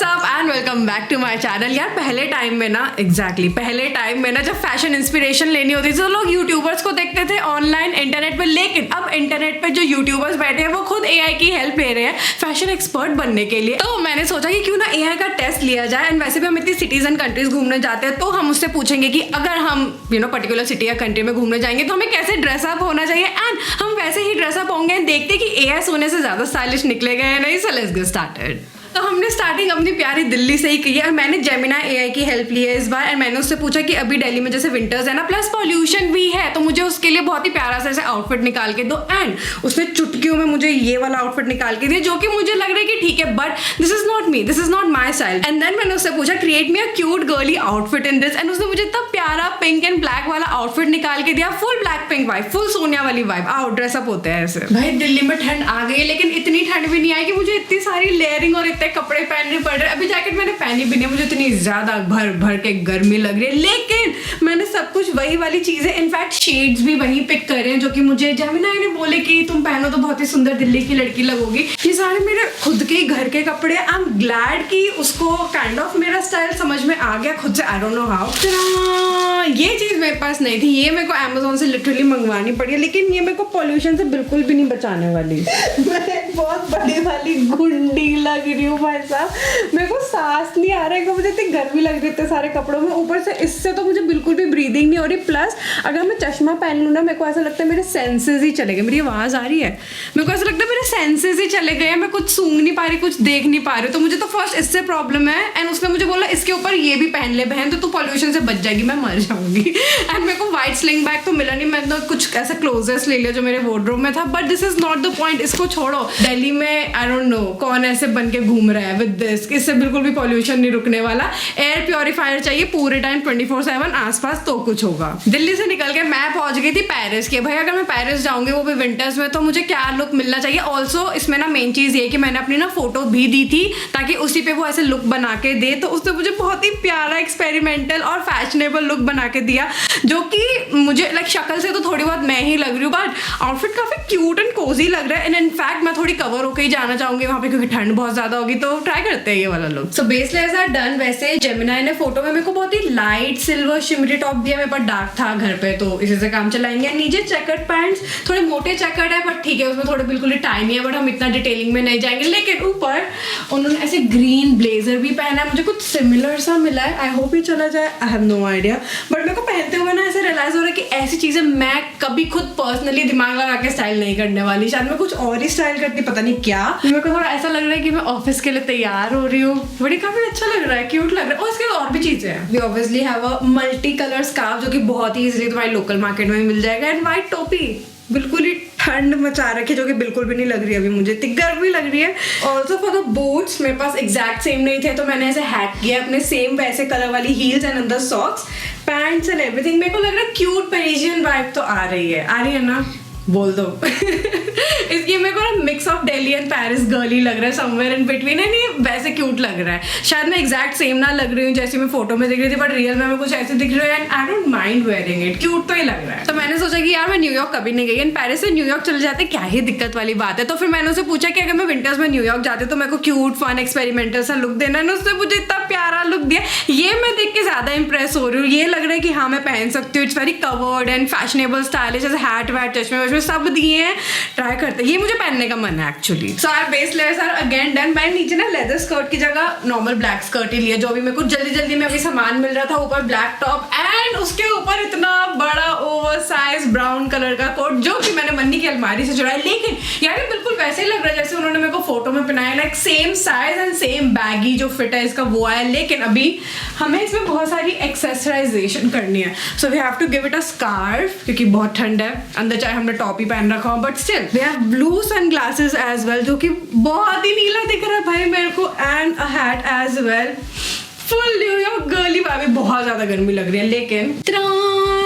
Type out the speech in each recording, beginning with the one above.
WhatsApp and welcome back to my channel. यार पहले time में ना जब फैशन इंस्पिरेशन लेनी होती थी तो लोग यूट्यूबर्स को देखते थे ऑनलाइन इंटरनेट पे, लेकिन अब इंटरनेट पे जो यूट्यूबर्स बैठे हैं वो खुद एआई की हेल्प ले रहे हैं फैशन एक्सपर्ट बनने के लिए। तो मैंने सोचा कि क्यों ना एआई का टेस्ट लिया जाए। एंड वैसे भी हम इतनी सिटीज एंड कंट्रीज घूमने जाते हैं तो हम उससे पूछेंगे कि अगर हम पर्टिकुलर सिटी या कंट्री में घूमने जाएंगे तो हमें कैसे ड्रेसअप होना चाहिए, एंड हम वैसे ही ड्रेसअप होंगे। देखते कि एआई सोने से ज्यादा स्टाइलिश निकलेगा या नहीं। So let's get started. तो हमने स्टार्टिंग अपनी प्यारी दिल्ली से ही की है और मैंने जेमिनाई एआई की हेल्प ली है इस बार। और मैंने उससे पूछा कि अभी दिल्ली में जैसे विंटर्स है ना, प्लस पॉल्यूशन भी है, तो मुझे उसके लिए बहुत ही प्यारा सा ऐसे आउटफिट निकाल के दो। एंड उसने चुटकियों में मुझे ये वाला आउटफिट निकाल के दिया जो कि मुझे लग रहा है कि ठीक है, but this is not me, this is not my style. And then मैंने उससे पूछा create me a cute girly outfit in this, and उसने मुझे इतना प्यारा पिंक एंड ब्लैक वाला आउटफिट निकाल के दिया। Full black pink vibe, full Sonia वाली वाइब। आओ ड्रेसअप होते हैं ऐसे। भाई दिल्ली में ठंड आ गई है, लेकिन इतनी ठंड भी नहीं आई कि मुझे इतनी सारी लेयरिंग और इतने कपड़े पहनने पड़ रहे। अभी जैकेट मैंने पहनी भी नहीं, मुझे इतनी ज्यादा भर भर के गर्मी लग रही है, लेकिन मैंने सब कुछ वही वाली चीजें, इनफैक्ट शेड्स भी वही पिक करे हैं जो कि मुझे जेमिनाई ने बोले कि तुम पहनो तो बहुत ही सुंदर दिल्ली की लड़की लगोगी। ये सारे मेरे खुद के घर के कपड़े। आई एम ग्लैड कि उसको काइंड ऑफ मेरा स्टाइल समझ में आ गया खुद से। I don't know how. ये चीज मेरे पास नहीं थी, ये मेरे को अमेज़न से लिटरली मंगवानी पड़ी, लेकिन ये मेरे को पॉल्यूशन से बिल्कुल भी नहीं बचाने वाली। मैं बहुत बड़ी वाली गुंडी लग रही हूँ भाई साहब, मेरे को सांस नहीं आ रहा है, मुझे इतनी गर्मी लग रही है सारे कपड़ों में। ऊपर से इससे तो मुझे बिल्कुल भी ब्रीदिंग नहीं हो रही। प्लस अगर मैं चश्मा पहन लूँ ना, मेरे को ऐसा लगता है मेरे सेंसेस ही चले गए। मेरी आवाज़ आ रही है, मेरे को ऐसा लगता है मेरे सेंसेस ही चले गए, मैं कुछ सूंघ नहीं पा रही, कुछ देख नहीं पा रही। तो मुझे तो फर्स्ट इससे प्रॉब्लम है। एंड उसने मुझे बोला इसके ऊपर ये भी पहन ले बहन, तो तू पॉल्यूशन से बच जाएगी। मैं मर जाऊंगी। एंड मेरे को व्हाइट स्लिंग बैग तो मिला नहीं, मैंने तो कुछ ऐसा क्लोजेस्ट ले लिया जो मेरे वार्डरोब में था। But this is not the point, इसको छोड़ो। दिल्ली में आई डोंट नो कौन ऐसे बन के घूम रहा है विद दिस, इससे बिल्कुल भी पॉल्यूशन नहीं रुकने वाला। एयर प्योरीफायर चाहिए पूरे टाइम 24/7 आसपास, तो कुछ होगा। दिल्ली से निकल के मैं पहुंच गई थी पेरिस के। भाई अगर मैं पेरिस जाऊंगी वो भी विंटर्स में, तो मुझे क्या लुक मिलना चाहिए। ऑल्सो इसमें ना मेन चीज ये कि मैंने अपनी ना फोटो भी दी थी ताकि उसी पे वो ऐसे लुक बना के दे। तो उसने मुझे बहुत ही प्यारा एक्सपेरिमेंटल और फैशनेबल लुक बना के दिया, जो कि मुझे लाइक शक्ल से तो थोड़ी बहुत मैं ही लग रही हूँ, बट आउटफिट काफी क्यूट एंड कोजी लग रहा है। एंड इनफैक्ट मैं थोड़ी कवर होकर ही जाना चाहूंगी वहां पे, क्योंकि ठंड बहुत ज्यादा होगी। तो ट्राई करते हैं ये वाला look. So base layers are done. वैसे जेमिनाई ने फोटो में मेरे को बहुत ही लाइट सिल्वर शिमरी टॉप दिया, मेरे पास डार्क था घर पे, तो इसी से काम चलाएंगे। नीचे चेकर्ड पैंट्स, थोड़े मोटे चेकर्ड है बट ठीक है, उसमें थोड़े बिल्कुल ही टाइनी है, बट हम इतना डिटेलिंग में नहीं जाएंगे। लेकिन ऊपर उन्होंने ऐसे ग्रीन ब्लेजर भी पहना है, मुझे कुछ सिमिलर सा मिला है। आई होप ये चला जाए, I have no idea. But मेरे को पहनते हुए ना ऐसे रियलाइज हो रहा है कि ऐसी चीजें मैं कभी खुद पर्सनली दिमाग लगा के स्टाइल नहीं करने वाली। शायद मैं कुछ और ही स्टाइल करती, पता नहीं क्या। मेरे को थोड़ा ऐसा लग रहा है कि मैं ऑफिस के लिए तैयार हो रही हूँ। बड़ी काफी अच्छा लग रहा है, क्यूट लग रहा है। और इसके और भी चीजें हैं। We obviously have a multi colour scarf जो कि बहुत ही इजीली तुम्हारी लोकल मार्केट में मिल जाएगा। एंड व्हाइट टोपी, बिल्कुल ही ठंड मचा रखी, जो कि बिल्कुल भी नहीं लग रही है अभी मुझे, इतनी गर्मी लग रही है। ऑल्सो फॉर द बूट्स मेरे पास एग्जैक्ट सेम नहीं थे, तो मैंने ऐसे हैक किया अपने सेम वैसे कलर वाली हील्स एंड अंदर सॉक्स, पैंट्स एंड एवरीथिंग। मेरे को लग रहा है क्यूट पेरिजियन वाइब तो आ रही है ना, बोल दो। इसकी मेरे को ना mix of Delhi and Paris girly लग रहा है, समवेयर इन बिटवीन। एंड ये वैसे क्यूट लग रहा है। शायद मैं एग्जैक्ट सेम ना लग रही हूँ जैसे मैं फोटो में दिख रही थी, बट रियल में मैं कुछ ऐसे दिख रही हूँ। And I don't mind wearing it, cute तो ही लग रहा है। तो मैंने सोचा कि यार मैं न्यूयॉर्क कभी नहीं गई, एंड पेरिस से न्यूयॉर्क चले जाते क्या ही दिक्कत वाली बात है। तो फिर मैंने उससे पूछा कि अगर मैं विंटर्स में न्यूयॉर्क जाती तो मेरे को क्यूट फन एक्सपेरिमेंटल सा लुक देना है। उसने मुझे इतना प्यारा लुक दिया, ये मैं देख के ज्यादा इंप्रेस हो रही हूँ। ये लग रहा है कि हाँ मैं पहन सकती हूँ। It's very covered and fashionable stylish, जैसे हैट वैट चश्मे वश्मे सब दिए हैं। ट्राई करते, ये मुझे पहनने का मन है actually. So our base layers are again done. मैंने नीचे ना लेदर स्कर्ट की जगह नॉर्मल ब्लैक स्कर्ट ही लिया, जो भी मेरे को जल्दी जल्दी में अभी सामान मिल रहा था। ऊपर ब्लैक टॉप एंड उसके ऊपर इतना बड़ा ओवर साइज ब्राउन कलर का कोट, जो कि मैंने मन्नी की अलमारी से चुराया। लेकिन यार ये बिल्कुल वैसे ही लग रहा है जैसे उन्होंने मेरे को फोटो में पहनाया, like same size and same baggy जो फिट है इसका वो आया। लेकिन अभी हमें इसमें बहुत सारी एक्सेसराइजेशन करनी है। So we have to give it a scarf, क्योंकि बहुत ठंड है अंदर, चाहे हमने टॉप ही पहन रखा हो, but still we have blue sunglasses as well, जो कि बहुत ही नीला दिख रहा है भाई मेरे को, and a hat as well. Full New York girly vibe, बहुत ज्यादा गर्मी लग रही है। लेकिन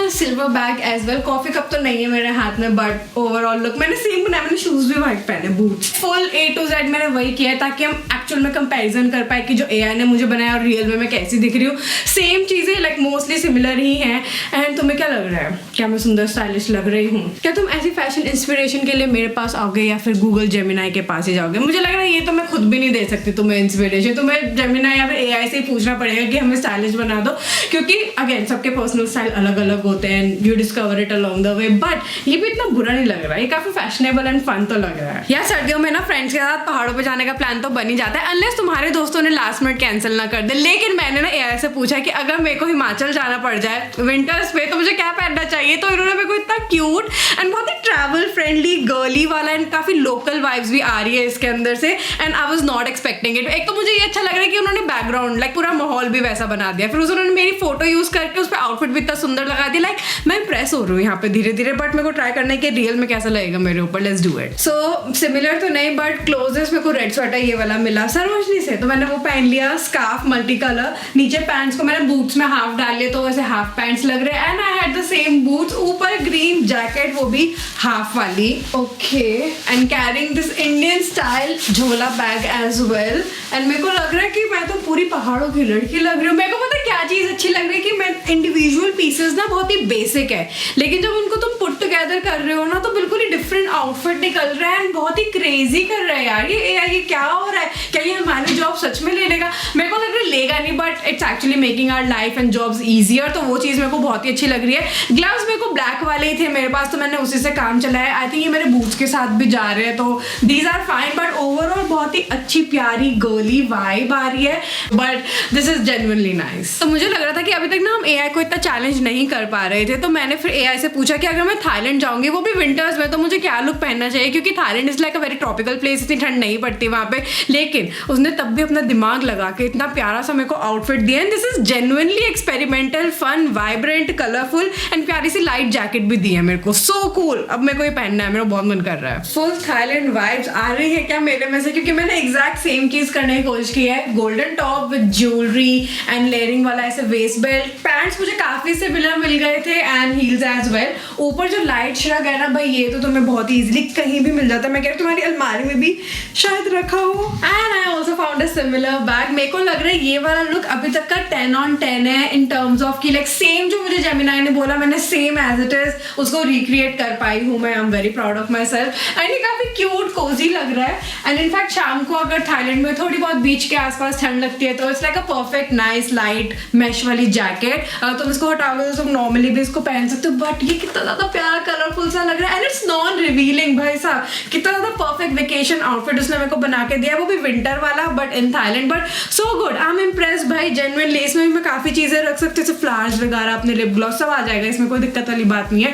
silver bag as well, coffee cup तो नहीं है मेरे हाथ में, बट ओवरऑल लुक मैंने सेम बनाया। मैंने शूज भी व्हाइट पहने, बूट्स, फुल A to Z मैंने वही किया है ताकि हम एक्चुअल में कंपैरिजन कर पाए कि जो AI ने मुझे बनाया और रियल में मैं कैसी दिख रही हूँ। सेम चीजें लाइक मोस्टली सिमिलर ही हैं। एंड तुम्हें क्या लग रहा है, क्या मैं सुंदर स्टाइलिश लग रही हूँ? क्या तुम ऐसी फैशन इंस्पिरेशन के लिए मेरे पास आओगे या फिर गूगल जेमिनाई के पास ही जाओगे? मुझे लग रहा है ये तो मैं खुद भी नहीं दे सकती तुम्हें इंस्पिरेशन, तुम्हें जेमिनाई या फिर AI से ही पूछना पड़ेगा कि हमें स्टाइलिश बना दो, क्योंकि अगेन सबके पर्सनल स्टाइल अलग अलग होते हैं, you discover it along the way. But ये भी इतना बुरा नहीं लग रहा है, ये काफी फैशनेबल एंड फन तो लग रहा है। यार सर्दियों में ना फ्रेंड्स के साथ पहाड़ों पे जाने का प्लान तो बन ही जाता है, अनलेस तुम्हारे दोस्तों ने लास्ट मिनट कैंसिल ना कर दे। लेकिन मैंने ना AI से पूछा कि अगर मेरे को हिमाचल जाना पड़ जाए विंटर्स पे तो मुझे क्या पहनना चाहिए, तो इन्होंने मेरे को इतना क्यूट एंड बहुत ही ट्रैवल फ्रेंडली गर्ली वाला एंड काफी लोकल वाइब्स भी आ रही है इसके अंदर से, and I was not expecting it. एक तो मुझे ये अच्छा लग रहा है कि उन्होंने बैकग्राउंड लाइक पूरा माहौल भी वैसा बना दिया, फिर उन्होंने मेरी फोटो यूज करके उस पर आउटफिट भी इतना सुंदर लगा दिया। लाइक मैं इंप्रेस हो रही हूँ यहाँ पे धीरे धीरे, बट मेरे को ट्राई करना है कि रियल में कैसा लगेगा मेरे ऊपर। Let's do it. So similar तो नहीं, बट क्लोजेस्ट मेरे को रेड स्वेटर ये वाला मिला सरोजनी से, तो मैंने वो पहन लिया। स्कार्फ मल्टी कलर, नीचे पैंट्स को मैंने बूट्स में हाफ डाल लिया तो वैसे हाफ पैंट्स लग रहे हैं, and I had the same boots, ऊपर ग्रीन जैकेट वो भी हाफ वाली। Okay, and carrying this Indian style झोला बैग एज वेल, एंड मेरे को लग रहा है कि मैं तो पूरी पहाड़ों की लड़की लग रही हूँ। मेरे को पता है क्या चीज अच्छी लग रही है कि मैं इंडिविजुअल पीसेस ना बहुत ही बेसिक है, लेकिन जब उनको तुम पुट टुगेदर कर रहे हो ना तो बिल्कुल ही डिफरेंट आउटफिट निकल रहा है, एंड बहुत ही क्रेजी कर रहा है यार ये AI। ये क्या हो रहा है, क्या ये हमारी जॉब सच में ले लेगा? मेरे को लग रहा है लेगा नहीं, but it's actually making our life and jobs easier, तो वो चीज मेरे को बहुत ही अच्छी लग रही है। ग्लव्स मेरे को ब्लैक वाले ही थे मेरे पास, तो मैंने उसी से काम चलाया। आई थिंक ये मेरे बूट्स के साथ भी जा रहे हैं, तो these are fine, but overall बहुत ही अच्छी प्यारी गर्ली वाइब आ रही है, but this is genuinely nice. तो मुझे लग रहा था कि अभी तक ना हम AI को इतना चैलेंज नहीं कर पा रहे थे, तो मैंने फिर AI से पूछा कि अगर मैं थाईलैंड जाऊंगी वो भी विंटर्स में, तो मुझे क्या लुक पहनना चाहिए, क्योंकि Thailand is like a very tropical place, इतनी ठंड नहीं पड़ती वहाँ पे। लेकिन उसने तब भी अपना दिमाग लगा के इतना प्यारा सा मेरे को आउटफिट दिया, and this is genuinely experimental, fun, vibrant, colourful and प्यारी सी लाइट जैकेट भी दी है मेरे को। सो कूल, अब मेरे को ये पहनना है, मेरा बहुत मन कर रहा है। फुल थाईलैंड वाइब्स आ रही है क्या मेरे में से, क्योंकि मैंने एग्जैक्ट सेम चीज करने की कोशिश की है। Golden top with jewellery and layering वाला ऐसे वेस्ट बेल्ट, पैंट्स मुझे काफी सिमिलर मिल गए थे एंड हील्स एज वेल। ऊपर जो लाइट श्रग है ना भाई, ये तो तुम्हें बहुत इजीली कहीं भी मिल जाता है। मैं कह रही तुम्हारी अलमारी में भी शायद रखा हो। And I also found a similar bag. मेरे को लग रहा है ये वाला लुक अभी तक का 10 on 10 है इन टर्म्स ऑफ की लाइक सेम जो मुझे जेमिनाई ने बोला मैंने सेम एज इट इज उसको रिक्रिएट कर पाई हूँ मैं। I am very proud of my self and ये काफी क्यूट कोजी लग रहा है। एंड इनफैक्ट शाम को अगर थाईलैंड में थोड़ी बहुत बीच के आसपास ठंड लगती है तो it's like a perfect nice light mesh वाली जैकेट। तुम इसको हटाओगे तो तुम नॉर्मली भी इसको पहन सकते हो, बट ये कितना ज्यादा प्यारा कलरफुल सा लग रहा है एंड इट्स नॉन रिवीलिंग। भाई साहब कितना ज्यादा परफेक्ट वेकेशन आउटफिट उसने मेरे को बना के दिया, वो भी विंटर वाला but in Thailand. But so good, I am impressed भाई जेन्युइनली। इसमें भी मैं काफी चीजें रख सकती हूँ, फ्लावर्स वगैरह, अपने लिप ग्लॉस सब आ जाएगा, इसमें कोई दिक्कत वाली बात नहीं है।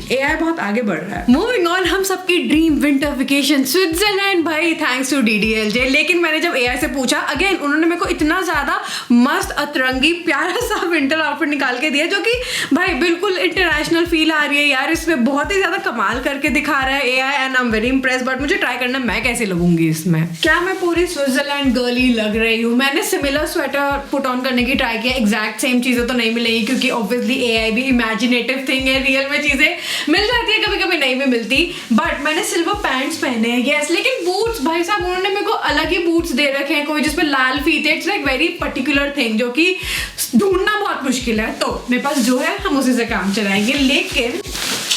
AI बहुत आगे बढ़ रहा है। मूविंग ऑन, हम सबकी ड्रीम विंटर वेकेशन स्विट्जरलैंड भाई, थैंक्स टू DDLJ। लेकिन मैंने जब AI से पूछा अगेन उन्होंने मेरे को इतना ज्यादा मस्त अतरंगी प्यारा सा विंटर आउटफिट निकाल के दिया जो कि भाई बिल्कुल इंटरनेशनल फील आ रही है यार। इसमें बहुत ही ज्यादा कमाल करके दिखा रहा है AI and I am very impressed. But मुझे ट्राई करना मैं कैसे लगूंगी इसमें, क्या मैं पूरी स्विट्जरलैंड गर्ली लग रही हूँ। मैंने सिमिलर स्वेटर पुट ऑन करने की ट्राई किया, एग्जैक्ट सेम चीजें तो नहीं मिलेगी क्योंकि ऑब्वियसली AI भी इमेजिनेटिव थिंग है, रियल में चीजें मिल जाती है कभी कभी नहीं भी मिलती। बट मैंने सिल्वर पैंट्स पहने हैं यस, लेकिन बूट्स भाई साहब उन्होंने मेरे को अलग ही बूट्स दे रखे हैं, कोई जिसपे लाल फीते। It's like very particular thing जो कि ढूंढना बहुत मुश्किल है, तो मेरे पास जो है हम उसी से काम चलाएंगे। लेकिन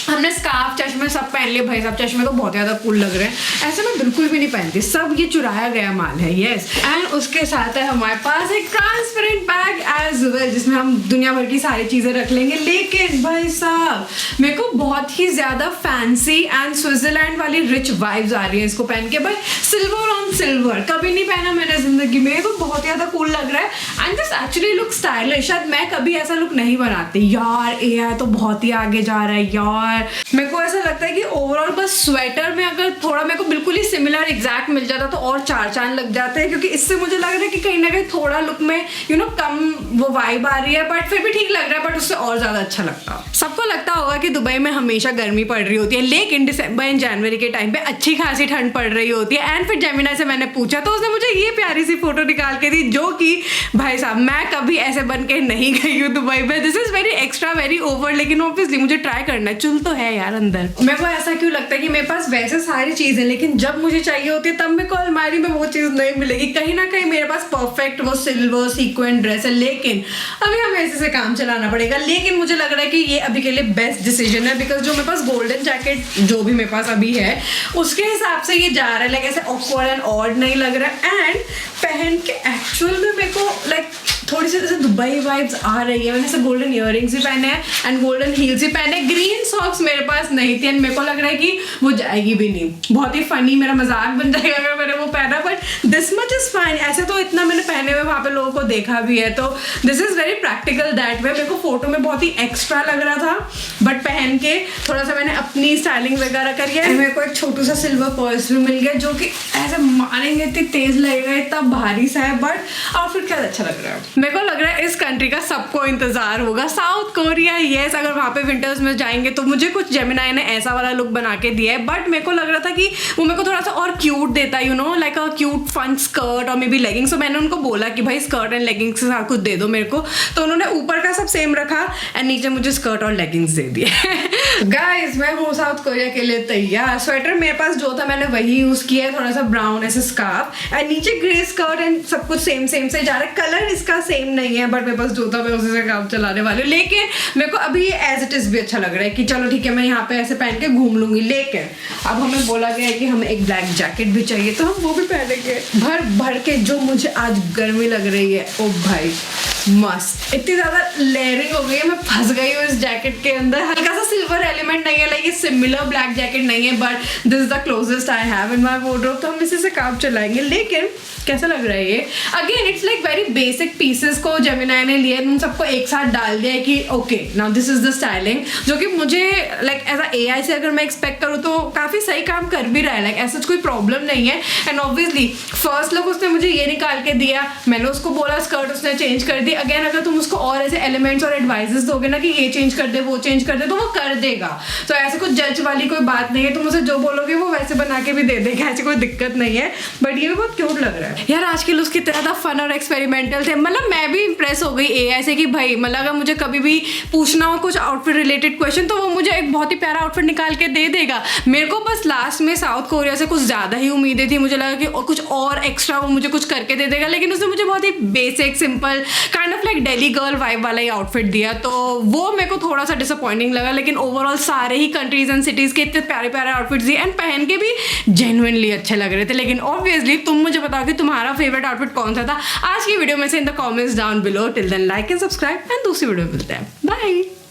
हमने स्कार्फ चश्मे सब पहन लिए भाई साहब, चश्मे तो बहुत ज्यादा कूल लग रहे हैं। ऐसे मैं बिल्कुल भी नहीं पहनती, सब ये चुराया गया माल है यस। एंड उसके साथ है हमारे पास एक ट्रांसपेरेंट बैग एज वेल जिसमें हम दुनिया भर की सारी चीजें रख लेंगे। लेकिन भाई साहब मेरे को बहुत ही ज्यादा फैंसी एंड स्विट्जरलैंड वाली रिच वाइब्स आ रही है इसको पहन के। भाई सिल्वर ऑन सिल्वर कभी नहीं पहना मैंने जिंदगी में, तो बहुत ज्यादा कूल लग रहा है and this actually look stylish. शायद मैं कभी ऐसा लुक नहीं बनाती यार, AI तो बहुत ही आगे जा रहा है यार। मेरे को ऐसा लगता है कि ओवरऑल बस स्वेटर में अगर थोड़ा मेरे को बिल्कुल ही सिमिलर एग्जैक्ट मिल जाता तो और चार चांद लग जाते हैं, क्योंकि इससे मुझे लग रहा है कि कहीं ना कहीं थोड़ा लुक में कम वो वाइब आ रही है, बट फिर भी ठीक लग रहा है, बट उससे और ज्यादा अच्छा लगता है। सबको लगता होगा कि दुबई में हमेशा गर्मी पड़ रही होती है, लेकिन दिसंबर एंड जनवरी के टाइम पे अच्छी खासी ठंड पड़ रही होती है। एंड फिर जेमिना से मैंने पूछा तो उसने मुझे ये प्यारी सी फोटो निकाल के थी, जो कि भाई साहब मैं कभी ऐसे बन के नहीं गई हूँ दुबई में। This is very extra, very over, लेकिन ऑब्वियसली मुझे ट्राई करना है। चुल तो है यार अंदर। मेरे को ऐसा क्यों लगता है कि मेरे पास वैसे सारी चीजें, लेकिन जब मुझे चाहिए होती है तब मेरे को अलमारी में वो चीज नहीं मिलेगी। कहीं ना कहीं मेरे पास परफेक्ट वो सिल्वर सीक्वेंट ड्रेस है, लेकिन अभी हमें ऐसे से काम चलाना पड़ेगा। लेकिन मुझे लग रहा है कि ये अभी के लिए बेस्ट डिसीजन है, बिकॉज जो मेरे पास गोल्डन जैकेट जो भी मेरे पास अभी है उसके हिसाब से ये जा रहा है, लाइक ऐसे ऑकवर्ड एंड ऑड नहीं लग रहा है। एंड पहन के एक्चुअल में मेरे को लाइक थोड़ी सी जैसे दुबई वाइब्स आ रही है। मैंने ऐसे गोल्डन इयररिंग्स भी पहने हैं एंड गोल्डन हील्स भी पहने। ग्रीन सॉक्स मेरे पास नहीं थी एंड मेरे को लग रहा है कि वो जाएगी भी नहीं। बहुत ही फनी, मेरा मजाक बन जाएगा अगर मैंने वो पहना, but this much is fine. ऐसे तो इतना मैंने पहने हुए वहाँ पे लोगों को देखा भी है, तो this is very practical that way. मेरे को फोटो में बहुत ही एक्स्ट्रा लग रहा था, बट पहन के थोड़ा सा मैंने अपनी स्टाइलिंग वगैरह करी है। मेरे को एक छोटू सा सिल्वर पर्स भी मिल गया, जो कि ऐसे मारेंगे इतनी तेज लगेगा, इतना भारी सा है, बट आउटफिट क्या अच्छा लग रहा है। मेरे को लग रहा है इस कंट्री का सबको इंतजार होगा, साउथ कोरिया। यस, अगर वहाँ पे विंटर्स में जाएंगे तो मुझे कुछ जेमिनाई ने ऐसा वाला लुक बना के दिया है, बट मेरे को लग रहा था कि वो मेरे को थोड़ा सा और क्यूट देता, you know, like a cute fun skirt और मे बी लेगिंग्स। तो मैंने उनको बोला कि भाई स्कर्ट एंड लेगिंग्स के साथ कुछ दे दो मेरे को, तो उन्होंने ऊपर का सब सेम रखा एंड नीचे मुझे स्कर्ट और लेगिंग्स दे दिए। गाइस मैं हूँ साउथ कोरिया के लिए तैयार। स्वेटर मेरे पास जो था मैंने वही यूज किया है, थोड़ा सा ब्राउन ऐसे स्कार्फ एंड नीचे ग्रे स्कर्ट एंड सब कुछ सेम सेम से जा रहा है। कलर इसका सेम नहीं है, बट मेरे पास जो था मैं उसी से काम चलाने वाली हूँ। लेकिन मेरे को अभी एज इट इज भी अच्छा लग रहा है कि चलो ठीक है मैं यहाँ पे ऐसे पहन के घूम लूंगी। लेकिन अब हमें बोला गया है कि हमें एक ब्लैक जैकेट भी चाहिए, तो हम वो भी पहनेंगे भर भर के। जो मुझे आज गर्मी लग रही है, ओ भाई मस्त, इतनी ज्यादा लेयरिंग हो गई है, मैं फंस गई हूँ इस जैकेट के अंदर। हल्का सा सिल्वर एलिमेंट नहीं है, लाइक ये सिमिलर ब्लैक जैकेट नहीं है, but this is the closest I have in my wardrobe, तो हम इसी से काम चलाएंगे। लेकिन कैसा लग रहा है ये? Again it's like very basic pieces को जेमिनाई ने लिए, उन सबको एक साथ डाल दिया है कि okay now this is the styling, जो कि मुझे लाइक एज अ एआई से अगर मैं एक्सपेक्ट करूँ तो काफ़ी सही काम कर भी रहा है, लाइक ऐसा कोई प्रॉब्लम नहीं है। एंड ऑब्वियसली फर्स्ट लुक उसने मुझे ये निकाल के दिया, मैंने उसको बोला स्कर्ट, उसने चेंज कर दी। अगेन अगर तुम उसको और ऐसे एलिमेंट्स और एडवाइजेस दोगे ना कि ये चेंज कर दे वो चेंज कर दे, तो वो कर देगा। तो ऐसे कुछ जज वाली कोई बात नहीं है, तुम उसे जो बोलोगे वो वैसे बना के भी दे देगा, ऐसी कोई दिक्कत नहीं है। बट ये भी बहुत क्यूट लग रहा है यार। आज के लुक्स कितना ज़्यादा फन और एक्सपेरिमेंटल थे, मतलब मैं भी इंप्रेस हो गई एआई से कि भाई मतलब अगर मुझे कभी भी पूछना हो कुछ आउटफिट रिलेटेड क्वेश्चन तो वो मुझे एक बहुत ही प्यारा आउटफिट निकाल के दे देगा। मेरे को बस लास्ट में साउथ कोरिया से कुछ ज़्यादा ही उम्मीदें थी, मुझे लगा कि कुछ और एक्स्ट्रा वो मुझे कुछ करके दे देगा, लेकिन उसने मुझे बहुत ही basic simple kind of like Delhi girl vibe वाला ही आउटफिट दिया, तो वो मेरे को थोड़ा सा डिसअपॉइंटिंग लगा। लेकिन ओवरऑल सारे ही कंट्रीज एंड सिटीज़ के इतने प्यारे प्यारे आउटफिट्स दिए एंड पहन के भी जेन्युइनली अच्छे लग रहे थे। लेकिन ऑब्वियसली तुम मुझे बताओ कि तुम्हारा फेवरेट आउटफिट कौन सा था आज की वीडियो में से in the comments down below. Till then like and subscribe and दूसरी वीडियो में मिलते हैं। बाय।